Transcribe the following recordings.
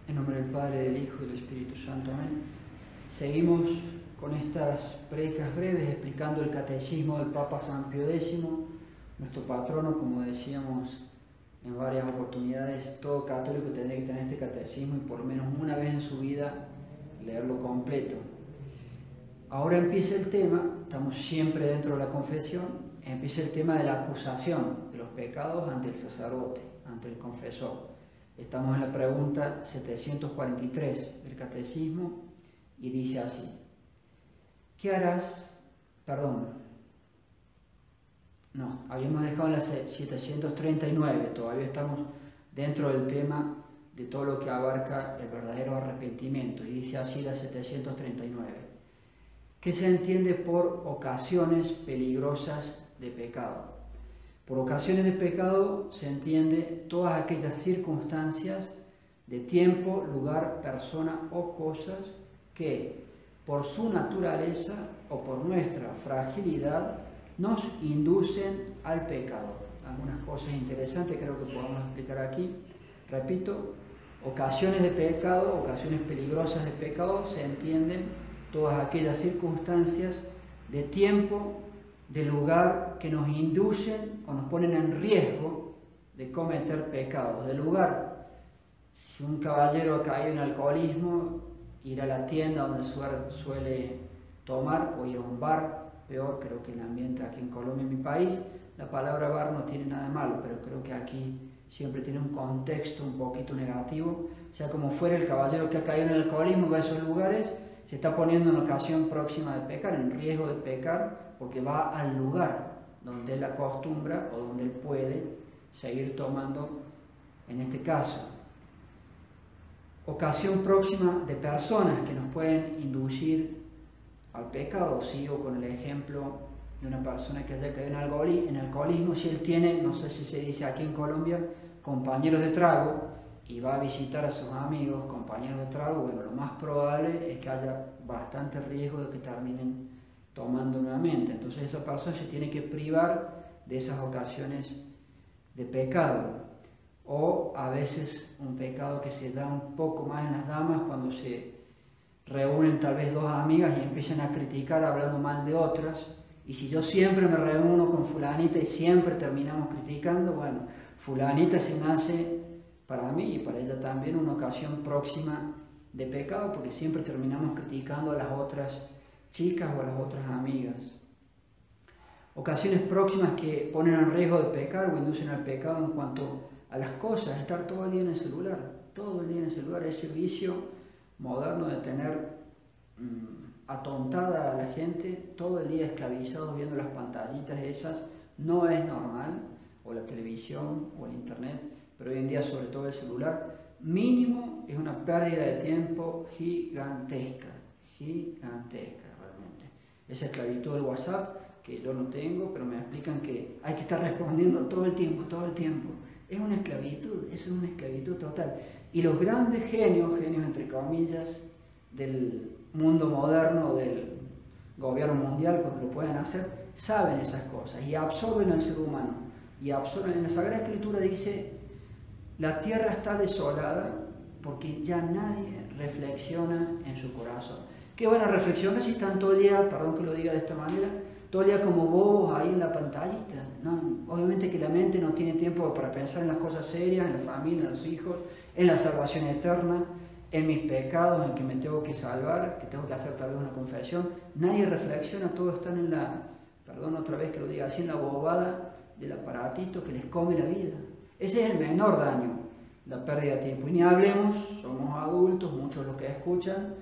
En nombre del Padre, del Hijo y del Espíritu Santo. Amén. Seguimos con estas predicas breves explicando el catecismo del Papa San Pío X, nuestro patrono. Como decíamos en varias oportunidades, todo católico tendría que tener este catecismo y por lo menos una vez en su vida leerlo completo. Ahora empieza el tema, estamos siempre dentro de la confesión, empieza el tema de la acusación de los pecados ante el sacerdote, ante el confesor. Estamos en la pregunta 743 del Catecismo y dice así: ¿qué harás? Habíamos dejado en la 739, todavía estamos dentro del tema de todo lo que abarca el verdadero arrepentimiento, y dice así la 739: ¿qué se entiende por ocasiones peligrosas de pecado? Por ocasiones de pecado se entiende todas aquellas circunstancias de tiempo, lugar, persona o cosas que, por su naturaleza o por nuestra fragilidad, nos inducen al pecado. Algunas cosas interesantes creo que podemos explicar aquí. Repito, ocasiones de pecado, ocasiones peligrosas de pecado, se entienden todas aquellas circunstancias de tiempo, de lugar que nos inducen o nos ponen en riesgo de cometer pecados. De lugar, si un caballero cae en alcoholismo, ir a la tienda donde suele tomar o ir a un bar, peor creo que el ambiente aquí en Colombia, en mi país, la palabra bar no tiene nada de malo, pero creo que aquí siempre tiene un contexto un poquito negativo. Sea como fuera, el caballero que ha caído en el alcoholismo va a esos lugares, se está poniendo en ocasión próxima de pecar, en riesgo de pecar, porque va al lugar donde él acostumbra o donde él puede seguir tomando, en este caso. Ocasión próxima de personas que nos pueden inducir al pecado. Sigo con el ejemplo de una persona que haya caído en alcoholismo. Si él tiene, no sé si se dice aquí en Colombia, compañeros de trago, y va a visitar a sus amigos, compañeros de trago, bueno, lo más probable es que haya bastante riesgo de que terminen tomando nuevamente. Entonces esa persona se tiene que privar de esas ocasiones de pecado. O a veces un pecado que se da un poco más en las damas cuando se reúnen tal vez dos amigas y empiezan a criticar hablando mal de otras. Y si yo siempre me reúno con fulanita y siempre terminamos criticando, bueno, fulanita se me hace para mí y para ella también una ocasión próxima de pecado, porque siempre terminamos criticando a las otras chicas o a las otras amigas. Ocasiones próximas que ponen en riesgo de pecar o inducen al pecado en cuanto a las cosas: estar todo el día en el celular, ese vicio moderno de tener atontada a la gente todo el día esclavizados viendo las pantallitas esas, no es normal, o la televisión o el internet, pero hoy en día sobre todo el celular, mínimo es una pérdida de tiempo gigantesca realmente. Esa esclavitud del WhatsApp, que yo no tengo, pero me explican que hay que estar respondiendo todo el tiempo, es una esclavitud total. Y los grandes genios entre comillas, del mundo moderno, del gobierno mundial, cuando lo pueden hacer, saben esas cosas y absorben al ser humano. En la Sagrada Escritura dice: la tierra está desolada porque ya nadie reflexiona en su corazón. ¿Qué van a reflexionar si están todo el día, perdón que lo diga de esta manera, todo el día como bobos ahí en la pantallita? No, obviamente que la mente no tiene tiempo para pensar en las cosas serias, en la familia, en los hijos, en la salvación eterna, en mis pecados, en que me tengo que salvar, que tengo que hacer tal vez una confesión. Nadie reflexiona, todos están en la, perdón otra vez que lo diga así, en la bobada del aparatito que les come la vida. Ese es el menor daño, la pérdida de tiempo. Y ni hablemos, somos adultos, muchos los que escuchan,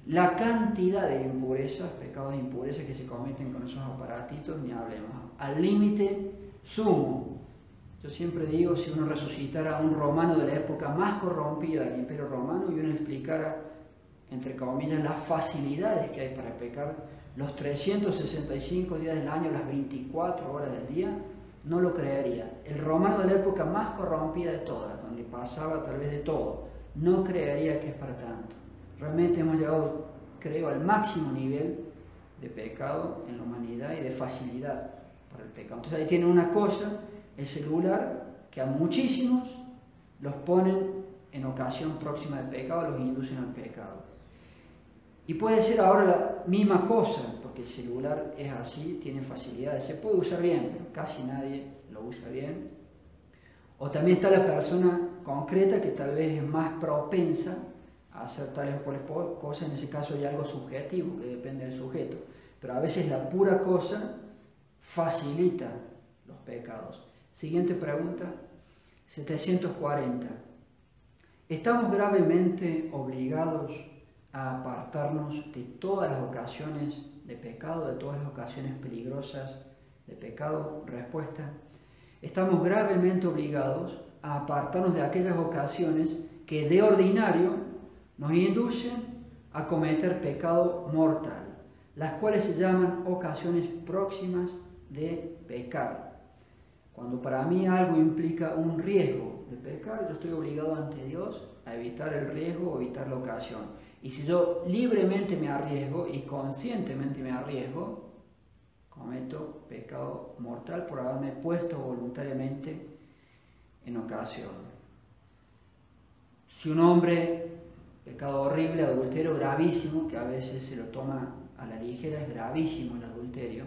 la cantidad de impurezas, pecados de impureza que se cometen con esos aparatitos, ni hablemos. Al límite sumo. Yo siempre digo, si uno resucitara a un romano de la época más corrompida del Imperio Romano y uno le explicara, entre comillas, las facilidades que hay para pecar los 365 días del año, las 24 horas del día, no lo creería. El romano de la época más corrompida de todas, donde pasaba tal vez de todo, no creería que es para tanto. Realmente hemos llegado, creo, al máximo nivel de pecado en la humanidad y de facilidad para el pecado. Entonces ahí tienen una cosa, el celular, que a muchísimos los ponen en ocasión próxima del pecado los inducen al pecado. Y puede ser ahora la misma cosa, porque el celular es así, tiene facilidades, se puede usar bien, pero casi nadie lo usa bien. O también está la persona concreta que tal vez es más propensa a hacer tales o cuales cosas, en ese caso hay algo subjetivo que depende del sujeto, pero a veces la pura cosa facilita los pecados. Siguiente pregunta, 740. ¿Estamos gravemente obligados a apartarnos de todas las ocasiones de pecado, de todas las ocasiones peligrosas de pecado? Respuesta, estamos gravemente obligados a apartarnos de aquellas ocasiones que de ordinario nos inducen a cometer pecado mortal, las cuales se llaman ocasiones próximas de pecar. Cuando para mí algo implica un riesgo de pecar, yo estoy obligado ante Dios a evitar el riesgo o evitar la ocasión. Y si yo libremente me arriesgo y conscientemente me arriesgo, cometo pecado mortal por haberme puesto voluntariamente en ocasión. Si un hombre, pecado horrible, adulterio gravísimo, que a veces se lo toma a la ligera, es gravísimo el adulterio.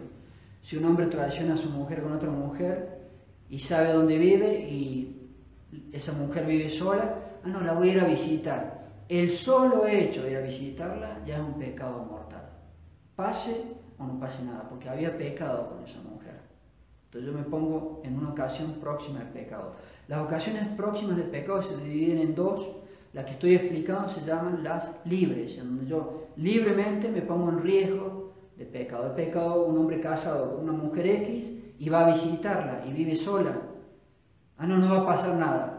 Si un hombre traiciona a su mujer con otra mujer y sabe dónde vive y esa mujer vive sola, no, la voy a ir a visitar. El solo hecho de ir a visitarla ya es un pecado mortal. Pase o no pase nada, porque había pecado con esa mujer. Entonces yo me pongo en una ocasión próxima del pecado. Las ocasiones próximas del pecado se dividen en dos. Las que estoy explicando se llaman las libres, en donde yo libremente me pongo en riesgo de pecado. El pecado, un hombre casado con una mujer X y va a visitarla y vive sola. No va a pasar nada.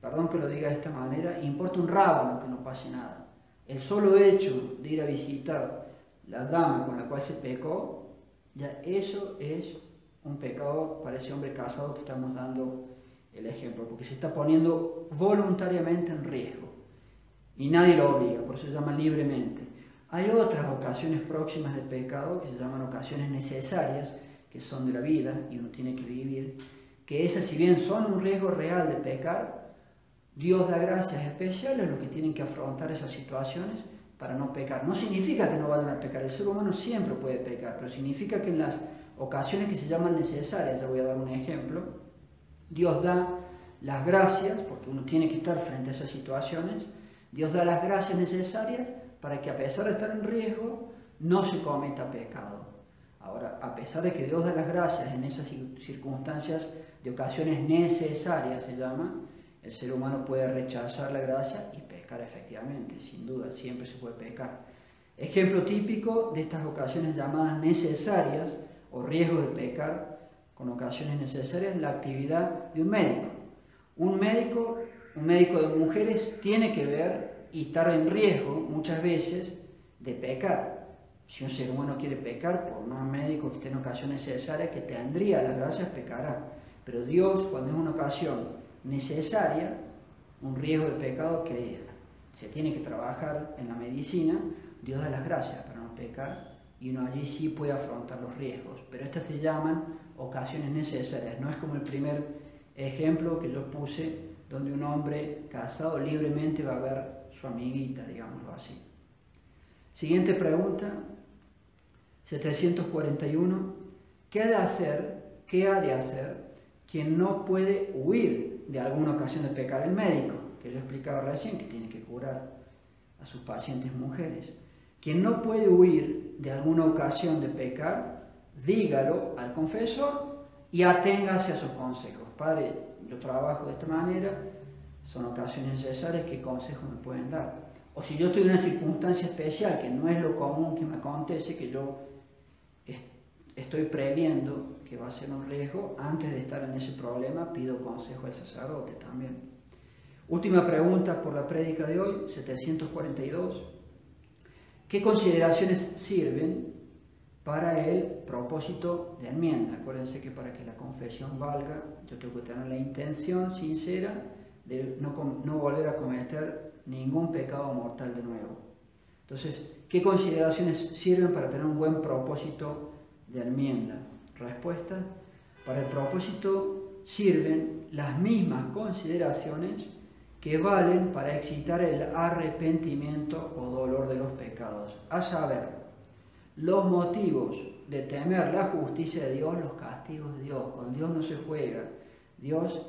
Perdón que lo diga de esta manera, importa un rábano que no pase nada. El solo hecho de ir a visitar la dama con la cual se pecó, ya eso es un pecado para ese hombre casado que estamos dando el ejemplo, porque se está poniendo voluntariamente en riesgo y nadie lo obliga, por eso se llama libremente. Hay otras ocasiones próximas de pecado que se llaman ocasiones necesarias, que son de la vida y uno tiene que vivir, que esas, si bien son un riesgo real de pecar, Dios da gracias especiales a los que tienen que afrontar esas situaciones para no pecar. No significa que no vayan a pecar, el ser humano siempre puede pecar, pero significa que en las ocasiones que se llaman necesarias, ya voy a dar un ejemplo, Dios da las gracias, porque uno tiene que estar frente a esas situaciones, Dios da las gracias necesarias para que a pesar de estar en riesgo, no se cometa pecado. Ahora, a pesar de que Dios da las gracias en esas circunstancias de ocasiones necesarias, se llama, el ser humano puede rechazar la gracia y pecar efectivamente, sin duda, siempre se puede pecar. Ejemplo típico de estas ocasiones llamadas necesarias o riesgo de pecar con ocasiones necesarias, la actividad de un médico. Un médico de mujeres tiene que ver y estar en riesgo muchas veces de pecar. Si un ser humano quiere pecar, por más médico que esté en ocasión necesaria, que tendría las gracias, pecará. Pero Dios, cuando es una ocasión necesaria, un riesgo de pecado que se tiene que trabajar en la medicina, Dios da las gracias para no pecar y uno allí sí puede afrontar los riesgos. Pero estas se llaman ocasiones necesarias, no es como el primer ejemplo que yo puse, donde un hombre casado libremente va a ver su amiguita, digámoslo así. Siguiente pregunta, 741. ¿Qué ha de hacer quien no puede huir de alguna ocasión de pecar? El médico, que yo explicaba recién, que tiene que curar a sus pacientes mujeres. Quien no puede huir de alguna ocasión de pecar, dígalo al confesor y aténgase a sus consejos. Padre, yo trabajo de esta manera, son ocasiones necesarias, ¿qué consejos me pueden dar? O si yo estoy en una circunstancia especial, que no es lo común que me acontece, que yo estoy previendo que va a ser un riesgo, antes de estar en ese problema, pido consejo al sacerdote también. Última pregunta por la prédica de hoy, 742. ¿Qué consideraciones sirven para el propósito de enmienda? Acuérdense que para que la confesión valga, yo tengo que tener la intención sincera de no volver a cometer ningún pecado mortal de nuevo. Entonces, ¿qué consideraciones sirven para tener un buen propósito de enmienda? Respuesta: para el propósito sirven las mismas consideraciones que valen para excitar el arrepentimiento o dolor de los pecados, a saber, los motivos de temer la justicia de Dios, los castigos de Dios. Con Dios no se juega. Dios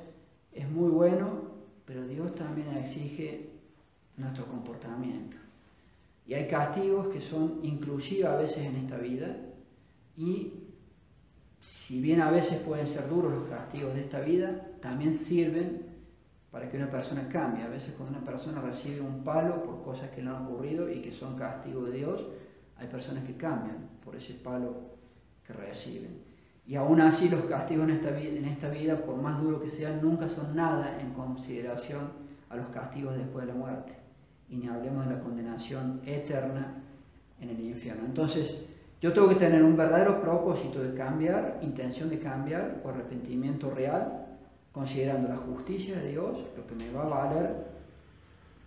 es muy bueno, pero Dios también exige nuestro comportamiento. Y hay castigos que son inclusivos a veces en esta vida, y si bien a veces pueden ser duros los castigos de esta vida, también sirven para que una persona cambie. A veces cuando una persona recibe un palo por cosas que le han ocurrido y que son castigos de Dios, hay personas que cambian por ese palo que reciben. Y aún así los castigos en esta vida, por más duro que sean, nunca son nada en consideración a los castigos después de la muerte. Y ni hablemos de la condenación eterna en el infierno. Entonces, yo tengo que tener un verdadero propósito de cambiar, intención de cambiar o arrepentimiento real, considerando la justicia de Dios, lo que me va a valer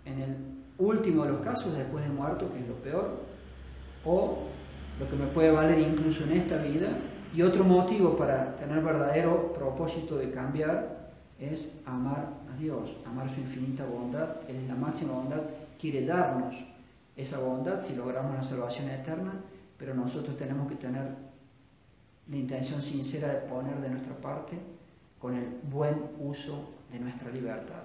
en el último de los casos, después de muerto, que es lo peor, o lo que me puede valer incluso en esta vida. Y otro motivo para tener verdadero propósito de cambiar es amar a Dios, amar su infinita bondad. Él es la máxima bondad, quiere darnos esa bondad si logramos la salvación eterna, pero nosotros tenemos que tener la intención sincera de poner de nuestra parte con el buen uso de nuestra libertad.